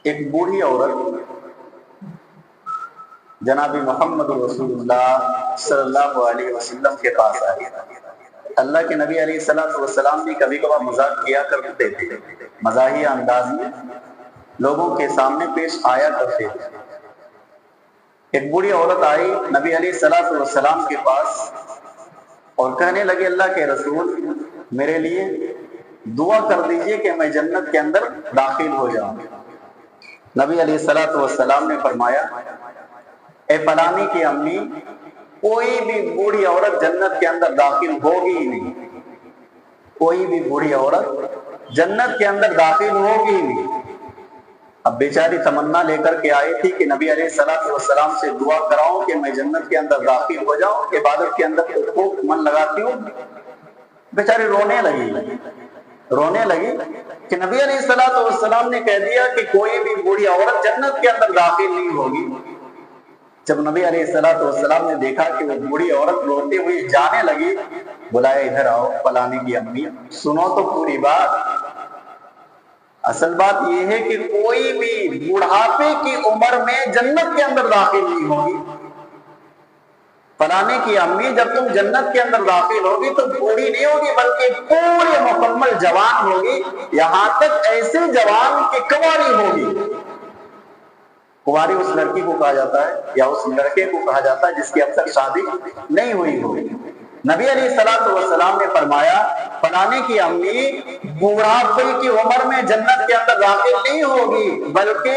ایک بوڑھی عورت جناب محمد رسول اللہ صلی اللہ علیہ وسلم کے پاس آئی۔ اللہ کے نبی علیہ الصلوۃ والسلام بھی کبھی کبھار مذاق کیا کرتے تھے، مزاحیہ انداز میں لوگوں کے سامنے پیش آیا کرتے تھے۔ ایک بوڑھی عورت آئی نبی علیہ الصلوۃ والسلام کے پاس اور کہنے لگے، اللہ کے رسول میرے لیے دعا کر دیجئے کہ میں جنت کے اندر داخل ہو جاؤں۔ نبی علیہ الصلوۃ والسلام نے فرمایا، اے فلانی کی امی، کوئی بھی بوڑھی عورت جنت کے اندر داخل ہوگی ہی نہیں، کوئی بھی بوڑھی عورت جنت کے اندر داخل ہوگی ہی نہیں۔ اب بیچاری تمنا لے کر کے آئی تھی کہ نبی علیہ الصلوۃ والسلام سے دعا کراؤں کہ میں جنت کے اندر داخل ہو جاؤں، عبادت کے اندر تو خوب من لگاتی ہوں۔ بیچاری رونے لگی کہ نبی علیہ الصلوۃ والسلام نے کہہ دیا کہ کوئی بھی بوڑھی عورت جنت کے اندر داخل نہیں ہوگی۔ جب نبی علیہ الصلوۃ والسلام نے دیکھا کہ وہ بوڑھی عورت روتے ہوئے جانے لگی، بلایا، ادھر آؤ فلانے کی امی، سنو تو پوری بات۔ اصل بات یہ ہے کہ کوئی بھی بڑھاپے کی عمر میں جنت کے اندر داخل نہیں ہوگی۔ فلانے کی امی، جب تم جنت کے اندر داخل ہوگی تو بوڑھی نہیں ہوگی بلکہ پورے مکمل جوان ہوگی، یہاں تک ایسے جوان کہ کنواری ہوگی۔ کنواری اس لڑکی کو کہا جاتا ہے یا اس لڑکے کو کہا جاتا ہے جس کی اب تک شادی نہیں ہوئی ہوگی۔ نبی علیہ الصلوۃ والسلام نے فرمایا، فلانے کی امی بوڑھاپے کی عمر میں جنت کے اندر داخل نہیں ہوگی بلکہ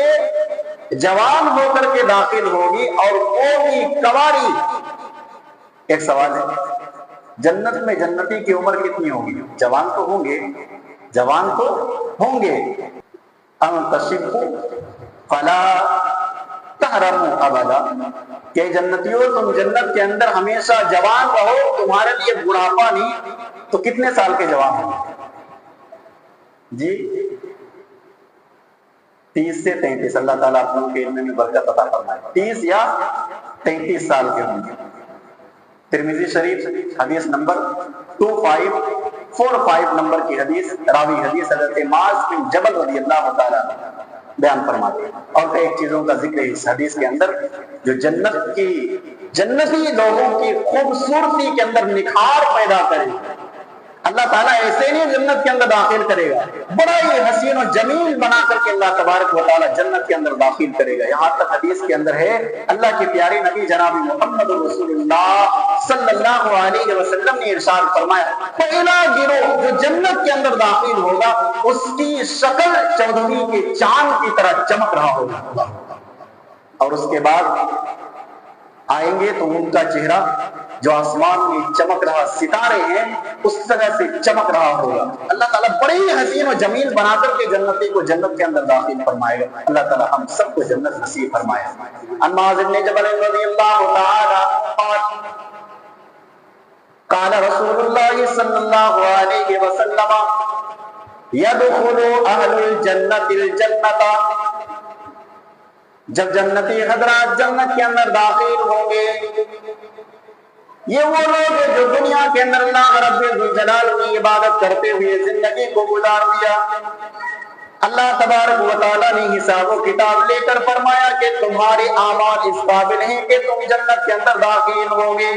جوان ہو کر کے داخل ہوگی، اور وہ بھی کنواری۔ ایک سوال ہے، جنت میں جنتی کی عمر کتنی ہوگی؟ جوان تو ہوں گے۔ ان تشبوا فلا تحرموا ابدا، کہ جنتیوں تم جنت کے اندر ہمیشہ جوان رہو، تمہارے لیے بڑھاپا نہیں۔ تو کتنے سال کے جوان ہوں جی؟ 30 سے 33۔ اللہ تعالیٰ اپنوں کے علم میں برکت عطا فرمائے۔ 30 یا 33 سال کے ہوں گے۔ ترمذی شریف حدیث نمبر 2545 نمبر کی حدیث، راوی حدیث حضرت معاذ بن جبل رضی اللہ تعالیٰ بیان فرماتے ہیں۔ اور کئی چیزوں کا ذکر ہے اس حدیث کے اندر جو جنتی لوگوں کی خوبصورتی کے اندر نکھار پیدا کرے۔ اللہ تعالیٰ ایسے نہیں جنت کے اندر داخل کرے گا، بڑا ہی حسین و جمیل بنا کر کے اللہ تبارک و تعالیٰ جنت کے اندر داخل کرے گا۔ یہاں تک حدیث کے اندر ہے، اللہ کی پیاری نبی جناب محمد رسول اللہ صلی اللہ علیہ وسلم نے ارشاد فرمایا، پہلا گروہ جو جنت کے اندر داخل ہوگا اس کی شکل 14ویں کے چاند کی طرح چمک رہا ہوگا، اور اس کے بعد آئیں گے تو ان کا چہرہ جو آسمان میں چمک رہا ستارے ہیں اس طرح سے چمک رہا ہوگا۔ اللہ تعالیٰ بڑے ہی حسین و جمیل بنا کر کے جنتی کو جنت کے اندر داخل فرمائے گا۔ اللہ تعالیٰ ہم سب کو جنت نصیب فرمائے۔ عن معاذ بن جبل رضی اللہ تعالی قال رسول اللہ صلی اللہ علیہ وسلم يدخل اہل الجنت الجنت، جب جنتی حضرات جنت کے اندر داخل ہوں گے، یہ وہ لوگ ہیں جو دنیا کے اندر اللہ رب الجلال کی عبادت کرتے ہوئے زندگی کو گزار دیا۔ اللہ تبارک و تعالیٰ نے حساب و کتاب لے کر فرمایا کہ تمہارے اعمال اس قابل ہیں کہ تم جنت کے اندر داخل ہوگے۔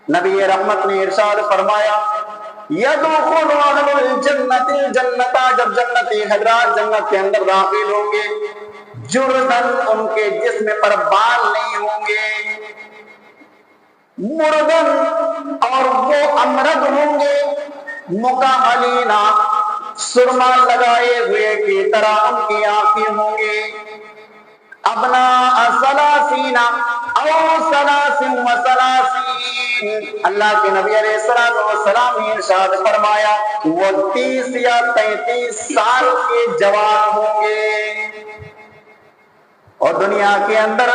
نبی رحمت نے ارشاد فرمایا، يدخل اہل الجنت الجنت، جب جنتی حضرات جنت کے اندر داخل ہوں گے، جردن، ان کے جسم پر بال نہیں ہوں گے، مردن، اور وہ امرد ہوں گے، مکحلینا، سرما لگائے ہوئے کی طرح ان کی آنکھیں ہوں گے، ابناء ثلاثین او ثلاث و ثلاثین، اللہ کے نبی علیہ السلام نے ارشاد فرمایا وہ 30 یا 33 سال کے جوان ہوں گے۔ اور دنیا کے اندر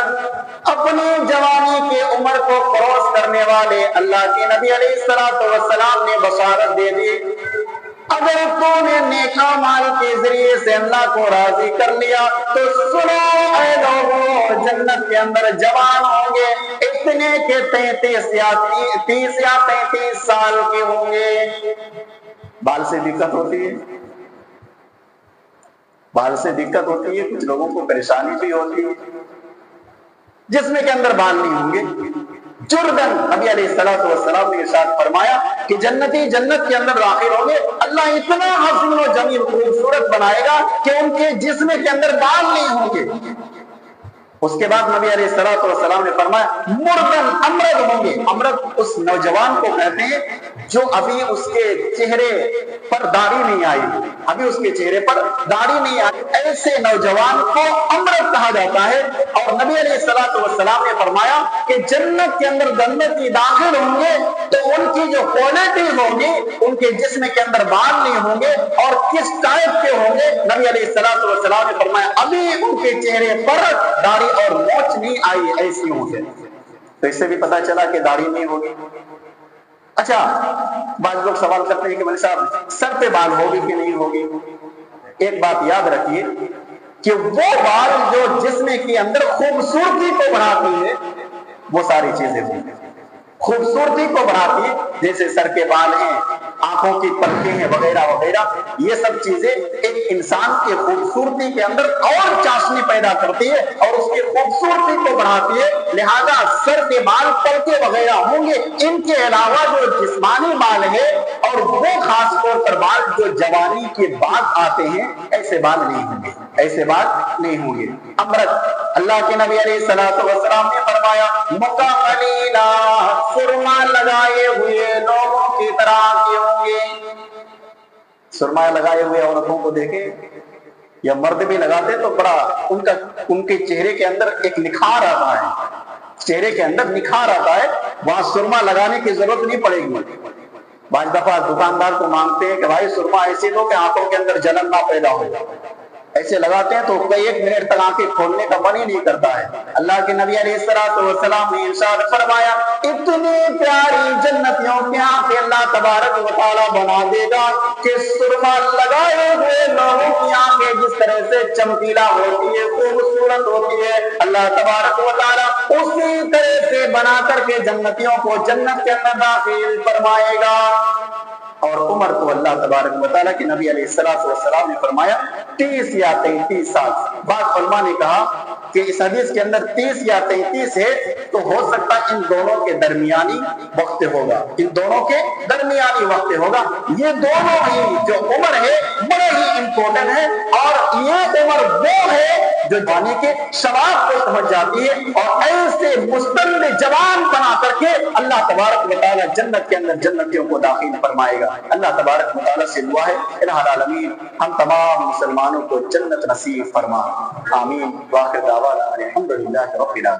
اپنی جوانی کی عمر کو کراس کرنے والے اللہ کے نبی علیہ السلام نے بشارت دے دی، اگر تو نے نیکا مال کے ذریعے سے اللہ کو راضی کر لیا تو سنو اے لوگوں، جنت کے اندر جوان ہوں گے اتنے کہ 30 یا 33 سال کے ہوں گے۔ بال سے دقت ہوتی ہے، بال سے دقت ہوتی ہے، کچھ لوگوں کو پریشانی بھی ہوتی ہے، جسم کے اندر بال نہیں ہوں گے جردن، نبی علیہ السلام نے ارشاد فرمایا کہ جنتی جنت کے اندر داخل ہوں گے، اللہ اتنا حسین و جمیل خوبصورت بنائے گا کہ ان کے جسم کے اندر بال نہیں ہوں گے۔ اس کے بعد نبی علیہ السلام نے فرمایا مردن، امرد ہوں گے۔ امرد اس نوجوان کو کہتے ہیں جو ابھی اس کے چہرے پر داڑھی نہیں آئی، ابھی اس کے چہرے پر داڑھی نہیں آئی، ایسے نوجوان کو امرد کہا جاتا ہے۔ اور نبی علیہ السلام نے فرمایا کہ جنت کے اندر جنتی داخل ہوں گے تو ان کی جو کوالٹیز ہوں گی، ان کے جسم کے اندر بال نہیں ہوں گے، اور کس ٹائپ کے ہوں گے؟ نبی علیہ السلام نے فرمایا ابھی ان کے چہرے پر داڑھی اور موچ نہیں آئی، ایسی ہوں گے۔ تو اس سے بھی پتا چلا کہ داڑھی نہیں ہوگی۔ اچھا، بعض لوگ سوال کرتے ہیں کہ مولوی صاحب سر پہ بال ہوگی کہ نہیں ہوگی؟ ایک بات یاد رکھیے کہ وہ بال جو جسم کے اندر خوبصورتی کو بڑھاتی ہے، وہ ساری چیزیں ہوتی ہیں خوبصورتی کو بڑھاتی ہے، جیسے سر کے بال ہیں، آنکھوں کی پلکیں ہیں، وغیرہ وغیرہ، یہ سب چیزیں ایک انسان کی خوبصورتی کے اندر اور چاشنی پیدا کرتی ہے اور اس کی خوبصورتی کو بڑھاتی ہے۔ لہذا سر کے بال، پلکیں وغیرہ ہوں گے، ان کے علاوہ جو جسمانی بال ہے، اور وہ خاص طور پر بال جو جوانی کے بعد آتے ہیں، ایسے بال نہیں ہوں گے، ایسے بال نہیں ہوں گے۔ امرت، اللہ کے نبی علیہ السلام نے فرمایا مقاملینا، سرما لگائے ہوئے لوگوں کی طرح کے ہوں گے۔ سرما لگائے ہوئے عورتوں کو دیکھیں، یا مرد بھی لگاتے تو بڑا ان کے چہرے کے اندر ایک نکھار آتا ہے، چہرے کے اندر نکھار آتا ہے، وہاں سرما لگانے کی ضرورت نہیں پڑے گی۔ بعض دفعہ دکاندار کو مانگتے ہیں کہ بھائی سرما ایسے دو کہ آنکھوں کے اندر جلن نہ پیدا ہو، ایسے لگاتے ہیں تو کئی ایک منٹ تک آنکھیں کھولنے کا من ہی نہیں کرتا ہے۔ اللہ کے نبی علیہ السلام نے ارشاد فرمایا اتنی پیاری جنتیوں کی آنکھیں اللہ تبارک و تعالی بنا دے گا کہ سرما لگائے ہوئے لوگوں کی آنکھیں جس طرح سے چمکیلا ہوتی ہے، خوبصورت ہوتی ہے، اللہ تبارک و تعالی اسی طرح سے بنا کر کے جنتیوں کو جنت کے اندر داخل فرمائے گا۔ اور عمر تو اللہ تبارک و تعالیٰ کے نبی علیہ السلام نے فرمایا 30 یا 33 سال۔ بعض علماء نے کہا کہ اس حدیث کے اندر 30 یا 33 ہے تو ہو سکتا ان دونوں کے درمیانی وقت ہوگا، ان دونوں کے درمیانی وقت ہوگا۔ یہ دونوں ہی جو عمر ہے بڑے ہی امپورٹنٹ ہے، اور یہ عمر وہ ہے جو جوانی کے شباب کو سمجھ جاتی ہے، اور ایسے مستند جوان بنا کر کے اللہ تبارک و تعالیٰ جنت کے اندر جنتیوں کو داخل فرمائے گا۔ اللہ تبارک و تعالیٰ سے دعا ہے الہ العالمین ہم تمام مسلمانوں کو جنت نصیب فرما، آمین۔ واخر دعوانا الحمدللہ رب العالمین۔